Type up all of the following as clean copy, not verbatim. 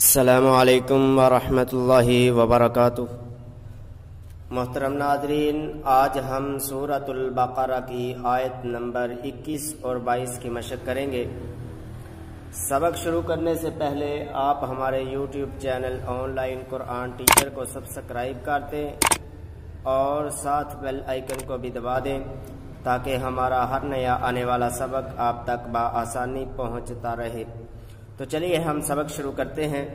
अस्सलामु अलैकुम वरहमतुल्लाहि वबरकातुह। मोहतरम नाज़रीन, आज हम सूरतुल बक़रा की आयत नंबर 21 और 22 की मशक़ करेंगे। सबक शुरू करने से पहले आप हमारे यूट्यूब चैनल ऑनलाइन कुरान टीचर को सब्सक्राइब कर दें और साथ बेल आइकन को भी दबा दें ताकि हमारा हर नया आने वाला सबक आप तक बआसानी पहुंचता रहे। तो चलिए हम सबक शुरू करते हैं।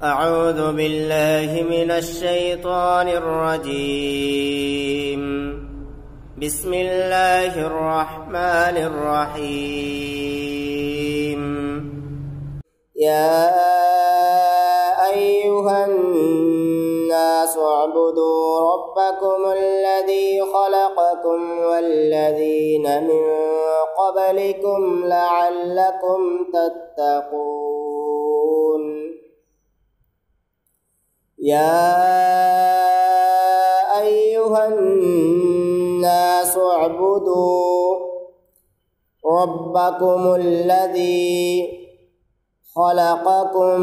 अऊज़ु बिल्लाहि मिनश शैतानिर रजीम। बिस्मिल्लाहिर रहमानिर रहीम। या अय्युहन नास अअबुदू रब्बकुमुल्लज़ी खलक़कुम वल्लज़ीना मिन क़ब्लिकुम लअल्लकुम तत्तक़ून। या अय्युहन नास अअबुदू रब्बकुमुल्लज़ी खलक़कुम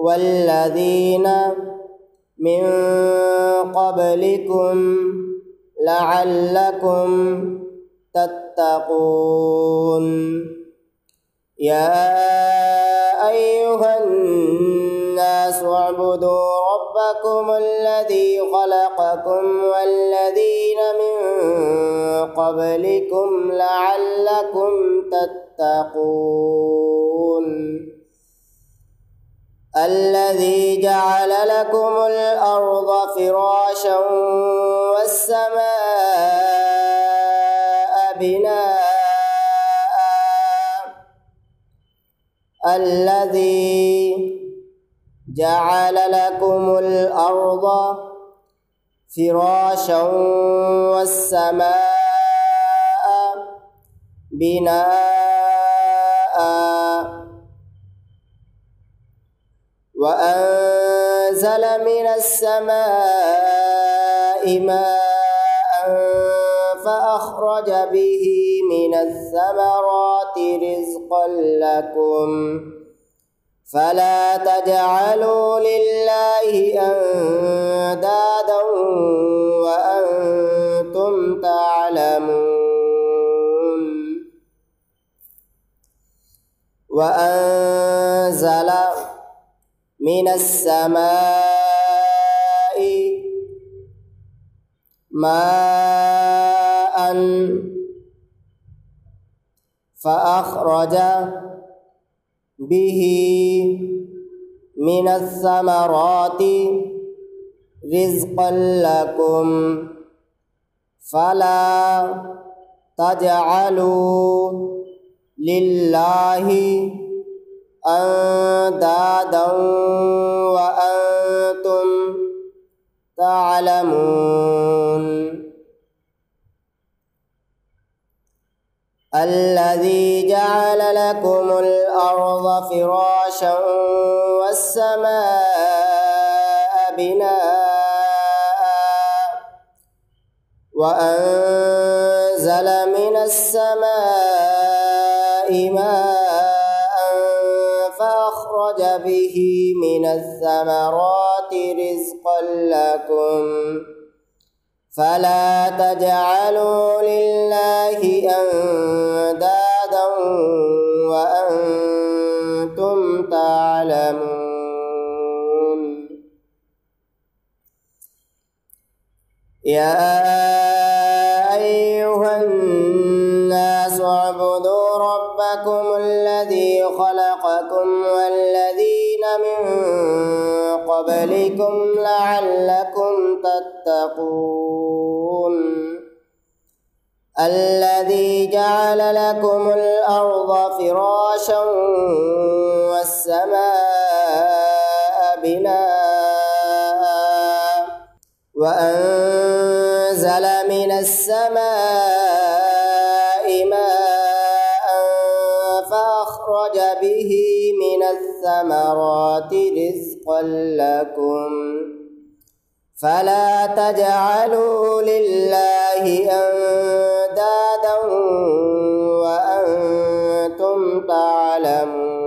वल्लज़ीना मिन क़ब्लिकुम लअल्लकुम तत्तक़ून। या अय्युहन नास अअबुदू रब्बकुमुल्लज़ी खलक़कुम वल्लज़ीना मिन क़ब्लिकुम लअल्लकुम तत्तक़ून। الذي جعل لكم الأرض فراشا والسماء بناء الذي جعل لكم الأرض فراشا والسماء بناء وأنزل من السماء ماء فأخرج به من الثمرات رزقا لكم فلا تجعلوا لله أندادا وأنتم تعلمون. وأنزل من السماء ماء فأخرج به من الثمرات رزقا لكم فلا تجعلوا لله أندادا وأنتم تعلمون. الذي جعل لكم الأرض فراشا والسماء بناء وأنزل من السماء ماء فأخرج به من الثمرات رزقا لكم فلا تجعلوا لله أندادا وأنتم تعلمون. يا أيها الناس اعبدوا ربكم الذي خلقكم والذين من قبلكم لعلكم تتقون. الذي جعل لكم الأرض فراشا والسماء بناء وأنزل من السماء ماء فأخرج به من الثمرات رزقا لكم فلا تجعلوا لله أندادا وأنتم تعلمون.